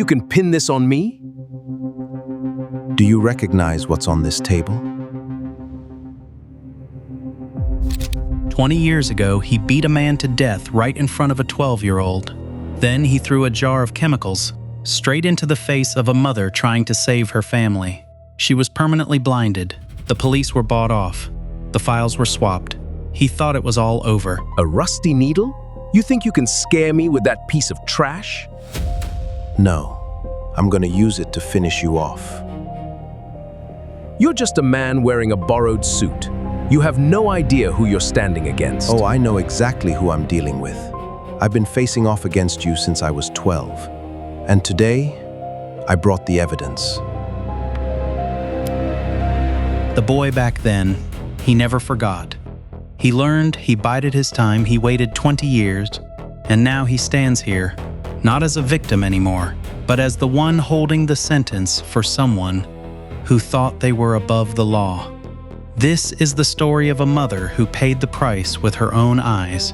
you can pin this on me? Do you recognize what's on this table? 20 years ago, he beat a man to death right in front of a 12-year-old. Then he threw a jar of chemicals straight into the face of a mother trying to save her family. She was permanently blinded. The police were bought off. The files were swapped. He thought it was all over. A rusty needle? You think you can scare me with that piece of trash? No, I'm gonna use it to finish you off. You're just a man wearing a borrowed suit. You have no idea who you're standing against. Oh, I know exactly who I'm dealing with. I've been facing off against you since I was 12. And today, I brought the evidence. The boy back then, he never forgot. He learned, he bided his time, he waited 20 years, and now he stands here, not as a victim anymore, but as the one holding the sentence for someone who thought they were above the law. This is the story of a mother who paid the price with her own eyes,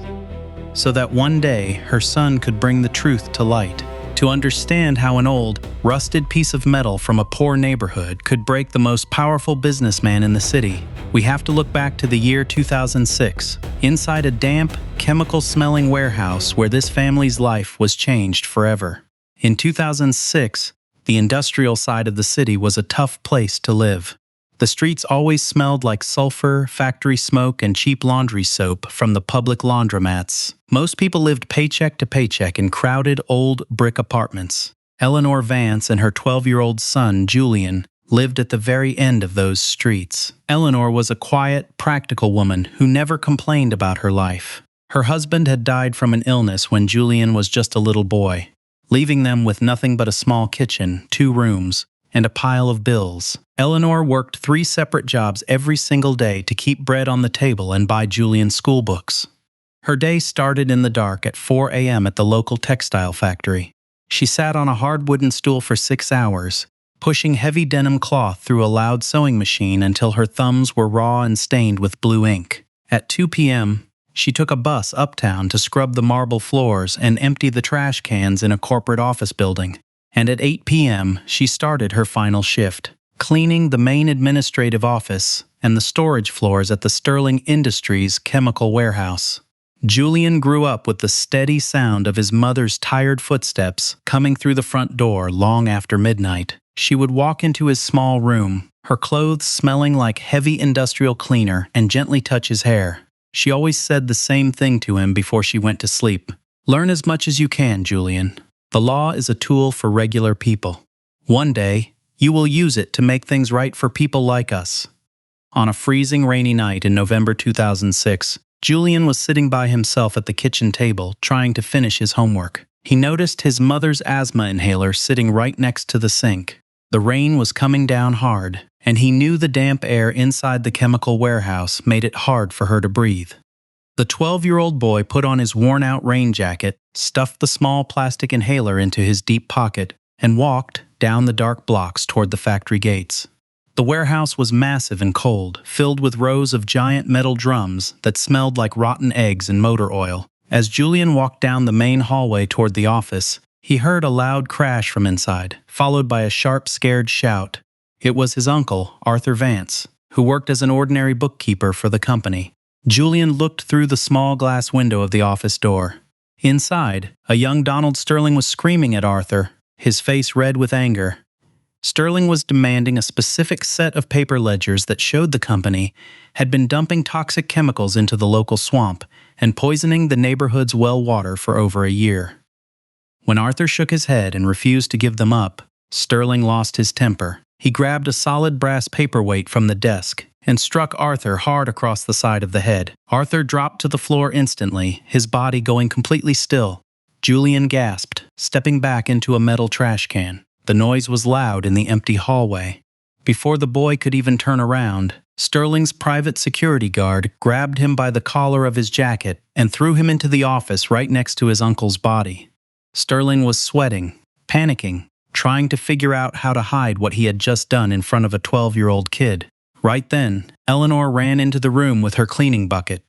so that one day her son could bring the truth to light, to understand how an old, rusted piece of metal from a poor neighborhood could break the most powerful businessman in the city. We have to look back to the year 2006, inside a damp, chemical-smelling warehouse where this family's life was changed forever. In 2006, the industrial side of the city was a tough place to live. The streets always smelled like sulfur, factory smoke, and cheap laundry soap from the public laundromats. Most people lived paycheck to paycheck in crowded, old brick apartments. Eleanor Vance and her 12-year-old son, Julian, lived at the very end of those streets. Eleanor was a quiet, practical woman who never complained about her life. Her husband had died from an illness when Julian was just a little boy, leaving them with nothing but a small kitchen, 2 rooms, and a pile of bills. Eleanor worked 3 separate jobs every single day to keep bread on the table and buy Julian's school books. Her day started in the dark at 4 a.m. at the local textile factory. She sat on a hard wooden stool for 6 hours, pushing heavy denim cloth through a loud sewing machine until her thumbs were raw and stained with blue ink. At 2 p.m., she took a bus uptown to scrub the marble floors and empty the trash cans in a corporate office building. And at 8 p.m., she started her final shift, cleaning the main administrative office and the storage floors at the Sterling Industries chemical warehouse. Julian grew up with the steady sound of his mother's tired footsteps coming through the front door long after midnight. She would walk into his small room, her clothes smelling like heavy industrial cleaner, and gently touch his hair. She always said the same thing to him before she went to sleep. "Learn as much as you can, Julian. The law is a tool for regular people. One day, you will use it to make things right for people like us." On a freezing rainy night in November 2006, Julian was sitting by himself at the kitchen table, trying to finish his homework. He noticed his mother's asthma inhaler sitting right next to the sink. The rain was coming down hard, and he knew the damp air inside the chemical warehouse made it hard for her to breathe. The 12-year-old boy put on his worn-out rain jacket, stuffed the small plastic inhaler into his deep pocket, and walked down the dark blocks toward the factory gates. The warehouse was massive and cold, filled with rows of giant metal drums that smelled like rotten eggs and motor oil. As Julian walked down the main hallway toward the office, he heard a loud crash from inside, followed by a sharp, scared shout. It was his uncle, Arthur Vance, who worked as an ordinary bookkeeper for the company. Julian looked through the small glass window of the office door. Inside, a young Donald Sterling was screaming at Arthur, his face red with anger. Sterling was demanding a specific set of paper ledgers that showed the company had been dumping toxic chemicals into the local swamp and poisoning the neighborhood's well water for over a year. When Arthur shook his head and refused to give them up, Sterling lost his temper. He grabbed a solid brass paperweight from the desk and struck Arthur hard across the side of the head. Arthur dropped to the floor instantly, his body going completely still. Julian gasped, stepping back into a metal trash can. The noise was loud in the empty hallway. Before the boy could even turn around, Sterling's private security guard grabbed him by the collar of his jacket and threw him into the office right next to his uncle's body. Sterling was sweating, panicking, trying to figure out how to hide what he had just done in front of a 12-year-old kid. Right then, Eleanor ran into the room with her cleaning bucket.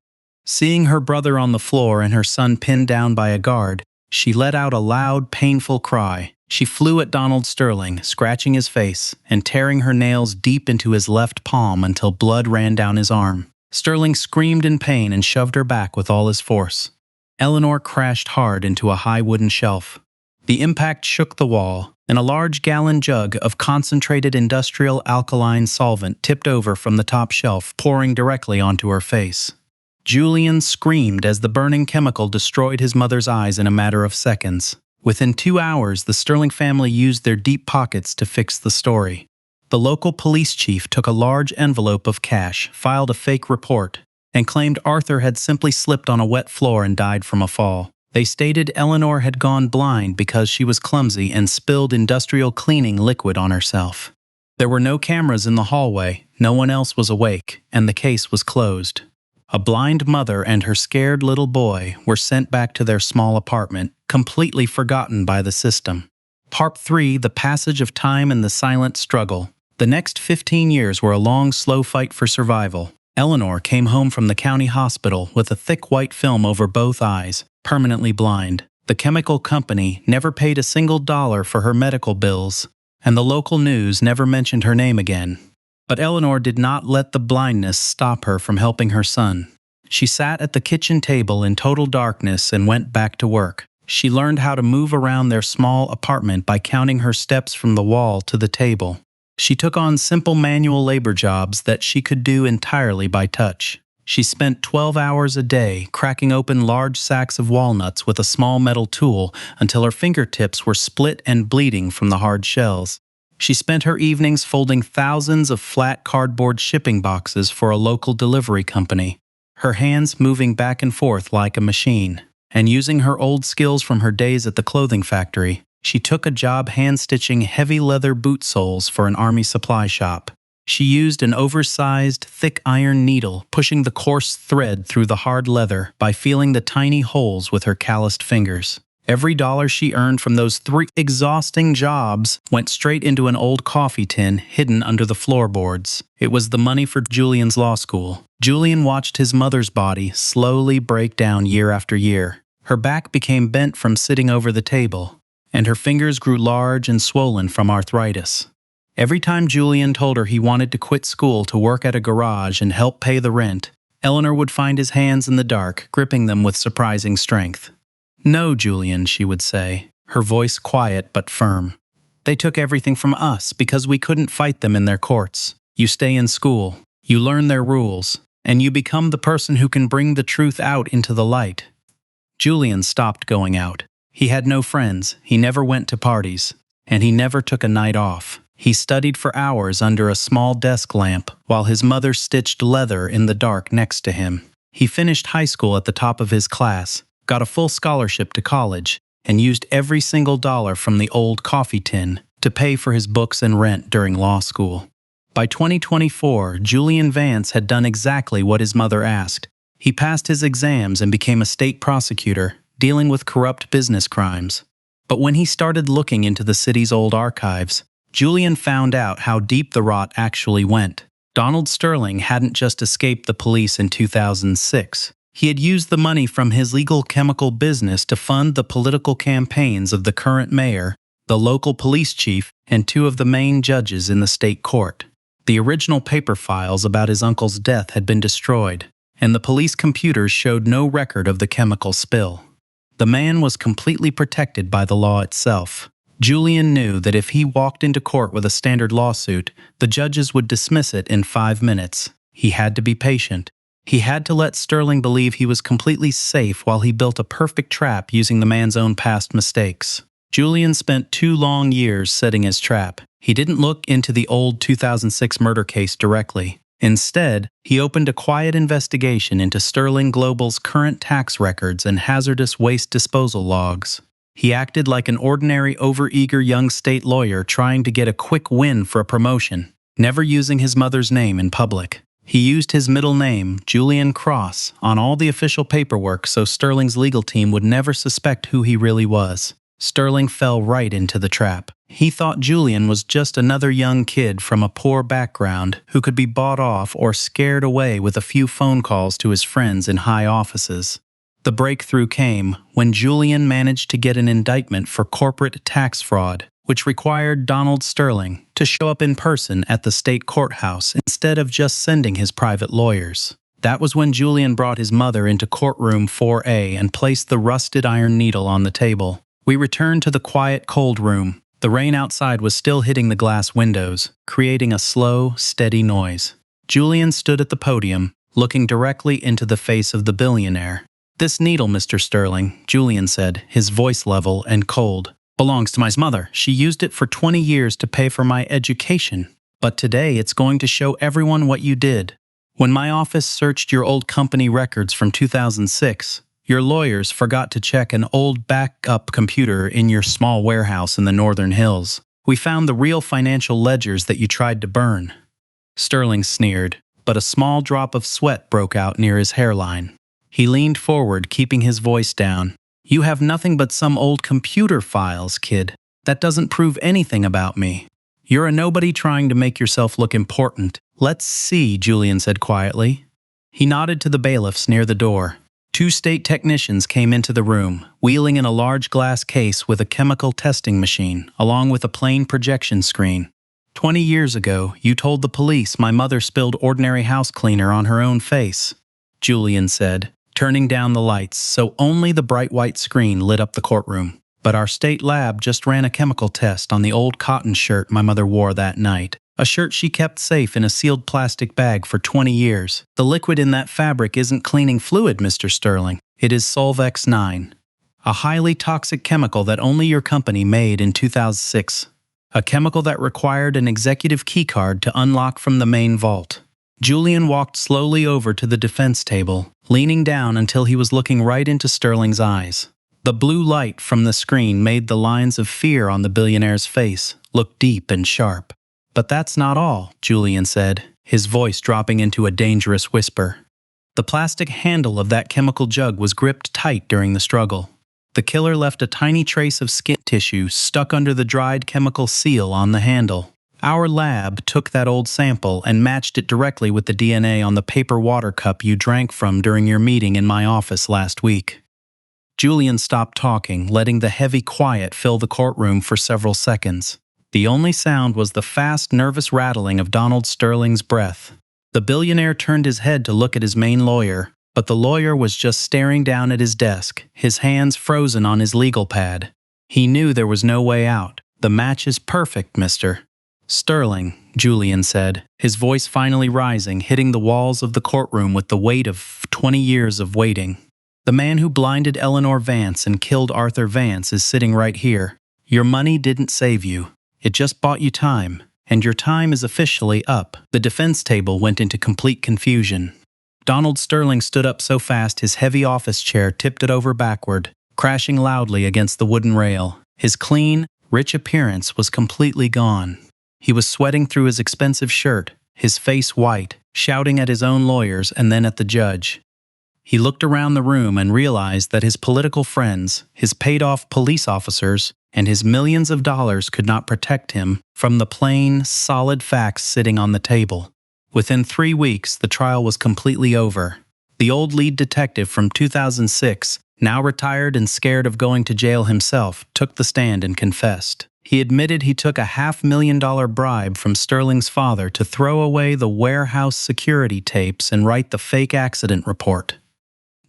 Seeing her brother on the floor and her son pinned down by a guard, she let out a loud, painful cry. She flew at Donald Sterling, scratching his face and tearing her nails deep into his left palm until blood ran down his arm. Sterling screamed in pain and shoved her back with all his force. Eleanor crashed hard into a high wooden shelf. The impact shook the wall, and a large gallon jug of concentrated industrial alkaline solvent tipped over from the top shelf, pouring directly onto her face. Julian screamed as the burning chemical destroyed his mother's eyes in a matter of seconds. Within 2 hours, the Sterling family used their deep pockets to fix the story. The local police chief took a large envelope of cash, filed a fake report, and claimed Arthur had simply slipped on a wet floor and died from a fall. They stated Eleanor had gone blind because she was clumsy and spilled industrial cleaning liquid on herself. There were no cameras in the hallway, no one else was awake, and the case was closed. A blind mother and her scared little boy were sent back to their small apartment, completely forgotten by the system. Part 3, The Passage of Time and the Silent Struggle. The next 15 years were a long, slow fight for survival. Eleanor came home from the county hospital with a thick white film over both eyes, permanently blind. The chemical company never paid a single dollar for her medical bills, and the local news never mentioned her name again. But Eleanor did not let the blindness stop her from helping her son. She sat at the kitchen table in total darkness and went back to work. She learned how to move around their small apartment by counting her steps from the wall to the table. She took on simple manual labor jobs that she could do entirely by touch. She spent 12 hours a day cracking open large sacks of walnuts with a small metal tool until her fingertips were split and bleeding from the hard shells. She spent her evenings folding thousands of flat cardboard shipping boxes for a local delivery company, her hands moving back and forth like a machine. And using her old skills from her days at the clothing factory, she took a job hand-stitching heavy leather boot soles for an army supply shop. She used an oversized, thick iron needle, pushing the coarse thread through the hard leather by feeling the tiny holes with her calloused fingers. Every dollar she earned from those 3 exhausting jobs went straight into an old coffee tin hidden under the floorboards. It was the money for Julian's law school. Julian watched his mother's body slowly break down year after year. Her back became bent from sitting over the table, and her fingers grew large and swollen from arthritis. Every time Julian told her he wanted to quit school to work at a garage and help pay the rent, Eleanor would find his hands in the dark, gripping them with surprising strength. "No, Julian," she would say, her voice quiet but firm. "They took everything from us because we couldn't fight them in their courts. You stay in school, you learn their rules, and you become the person who can bring the truth out into the light." Julian stopped going out. He had no friends, he never went to parties, and he never took a night off. He studied for hours under a small desk lamp while his mother stitched leather in the dark next to him. He finished high school at the top of his class, got a full scholarship to college, and used every single dollar from the old coffee tin to pay for his books and rent during law school. By 2024, Julian Vance had done exactly what his mother asked. He passed his exams and became a state prosecutor, dealing with corrupt business crimes. But when he started looking into the city's old archives, Julian found out how deep the rot actually went. Donald Sterling hadn't just escaped the police in 2006. He had used the money from his legal chemical business to fund the political campaigns of the current mayor, the local police chief, and 2 of the main judges in the state court. The original paper files about his uncle's death had been destroyed, and the police computers showed no record of the chemical spill. The man was completely protected by the law itself. Julian knew that if he walked into court with a standard lawsuit, the judges would dismiss it in 5 minutes. He had to be patient. He had to let Sterling believe he was completely safe while he built a perfect trap using the man's own past mistakes. Julian spent 2 long years setting his trap. He didn't look into the old 2006 murder case directly. Instead, he opened a quiet investigation into Sterling Global's current tax records and hazardous waste disposal logs. He acted like an ordinary, overeager young state lawyer trying to get a quick win for a promotion, never using his mother's name in public. He used his middle name, Julian Cross, on all the official paperwork so Sterling's legal team would never suspect who he really was. Sterling fell right into the trap. He thought Julian was just another young kid from a poor background who could be bought off or scared away with a few phone calls to his friends in high offices. The breakthrough came when Julian managed to get an indictment for corporate tax fraud, which required Donald Sterling to show up in person at the state courthouse instead of just sending his private lawyers. That was when Julian brought his mother into courtroom 4A and placed the rusted iron needle on the table. We returned to the quiet, cold room. The rain outside was still hitting the glass windows, creating a slow, steady noise. Julian stood at the podium, looking directly into the face of the billionaire. "This needle, Mr. Sterling," Julian said, his voice level and cold, "belongs to my mother. She used it for 20 years to pay for my education. But today it's going to show everyone what you did. When my office searched your old company records from 2006, your lawyers forgot to check an old backup computer in your small warehouse in the Northern Hills. We found the real financial ledgers that you tried to burn." Sterling sneered, but a small drop of sweat broke out near his hairline. He leaned forward, keeping his voice down. "You have nothing but some old computer files, kid. That doesn't prove anything about me. You're a nobody trying to make yourself look important." "Let's see," Julian said quietly. He nodded to the bailiffs near the door. 2 state technicians came into the room, wheeling in a large glass case with a chemical testing machine, along with a plain projection screen. 20 years ago, you told the police my mother spilled ordinary house cleaner on her own face," Julian said, turning down the lights so only the bright white screen lit up the courtroom. "But our state lab just ran a chemical test on the old cotton shirt my mother wore that night. A shirt she kept safe in a sealed plastic bag for 20 years. The liquid in that fabric isn't cleaning fluid, Mr. Sterling. It is Solvex 9, a highly toxic chemical that only your company made in 2006. A chemical that required an executive keycard to unlock from the main vault." Julian walked slowly over to the defense table, leaning down until he was looking right into Sterling's eyes. The blue light from the screen made the lines of fear on the billionaire's face look deep and sharp. "But that's not all," Julian said, his voice dropping into a dangerous whisper. "The plastic handle of that chemical jug was gripped tight during the struggle. The killer left a tiny trace of skin tissue stuck under the dried chemical seal on the handle. Our lab took that old sample and matched it directly with the DNA on the paper water cup you drank from during your meeting in my office last week." Julian stopped talking, letting the heavy quiet fill the courtroom for several seconds. The only sound was the fast, nervous rattling of Donald Sterling's breath. The billionaire turned his head to look at his main lawyer, but the lawyer was just staring down at his desk, his hands frozen on his legal pad. He knew there was no way out. "The match is perfect, Mr. Sterling," Julian said, his voice finally rising, hitting the walls of the courtroom with the weight of 20 years of waiting. "The man who blinded Eleanor Vance and killed Arthur Vance is sitting right here. Your money didn't save you. It just bought you time, and your time is officially up." The defense table went into complete confusion. Donald Sterling stood up so fast his heavy office chair tipped it over backward, crashing loudly against the wooden rail. His clean, rich appearance was completely gone. He was sweating through his expensive shirt, his face white, shouting at his own lawyers and then at the judge. He looked around the room and realized that his political friends, his paid-off police officers, and his millions of dollars could not protect him from the plain, solid facts sitting on the table. Within 3 weeks, the trial was completely over. The old lead detective from 2006, now retired and scared of going to jail himself, took the stand and confessed. He admitted he took a $500,000 bribe from Sterling's father to throw away the warehouse security tapes and write the fake accident report.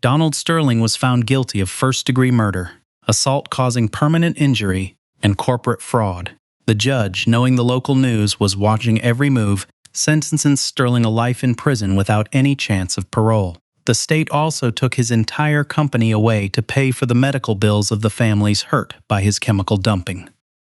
Donald Sterling was found guilty of first-degree murder, assault causing permanent injury, and corporate fraud. The judge, knowing the local news was watching every move, sentenced Sterling a life in prison without any chance of parole. The state also took his entire company away to pay for the medical bills of the families hurt by his chemical dumping.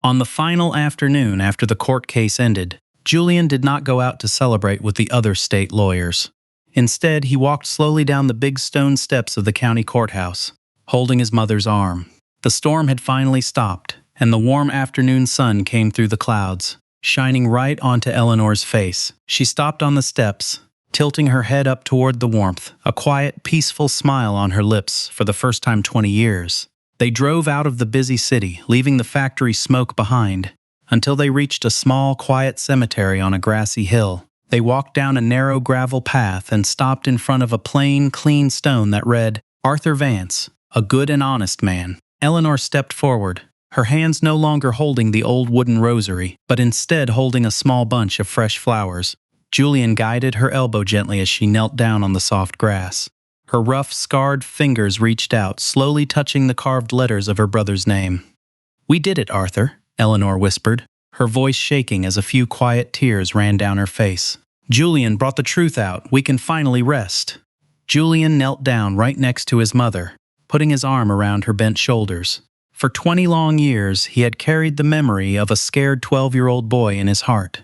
On the final afternoon after the court case ended, Julian did not go out to celebrate with the other state lawyers. Instead, he walked slowly down the big stone steps of the county courthouse, holding his mother's arm. The storm had finally stopped, and the warm afternoon sun came through the clouds, shining right onto Eleanor's face. She stopped on the steps, tilting her head up toward the warmth, a quiet, peaceful smile on her lips for the first time 20 years. They drove out of the busy city, leaving the factory smoke behind, until they reached a small, quiet cemetery on a grassy hill. They walked down a narrow gravel path and stopped in front of a plain, clean stone that read, Arthur Vance, a good and honest man. Eleanor stepped forward, her hands no longer holding the old wooden rosary, but instead holding a small bunch of fresh flowers. Julian guided her elbow gently as she knelt down on the soft grass. Her rough, scarred fingers reached out, slowly touching the carved letters of her brother's name. "We did it, Arthur," Eleanor whispered, her voice shaking as a few quiet tears ran down her face. "Julian brought the truth out. We can finally rest." Julian knelt down right next to his mother, putting his arm around her bent shoulders. For 20 long years, he had carried the memory of a scared 12-year-old boy in his heart.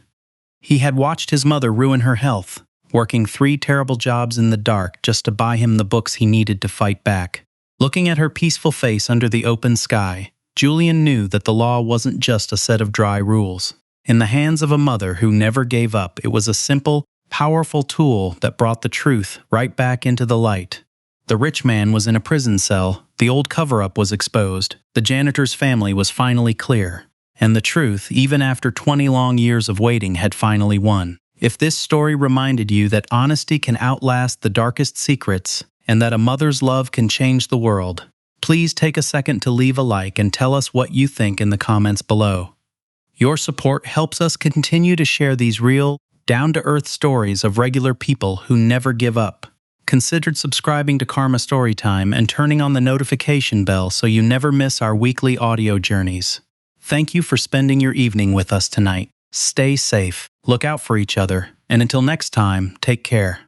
He had watched his mother ruin her health, working 3 terrible jobs in the dark just to buy him the books he needed to fight back. Looking at her peaceful face under the open sky, Julian knew that the law wasn't just a set of dry rules. In the hands of a mother who never gave up, it was a simple, powerful tool that brought the truth right back into the light. The rich man was in a prison cell, the old cover-up was exposed, the janitor's family was finally clear, and the truth, even after 20 long years of waiting, had finally won. If this story reminded you that honesty can outlast the darkest secrets, and that a mother's love can change the world, please take a second to leave a like and tell us what you think in the comments below. Your support helps us continue to share these real, down-to-earth stories of regular people who never give up. Consider subscribing to Karma Storytime and turning on the notification bell so you never miss our weekly audio journeys. Thank you for spending your evening with us tonight. Stay safe, look out for each other, and until next time, take care.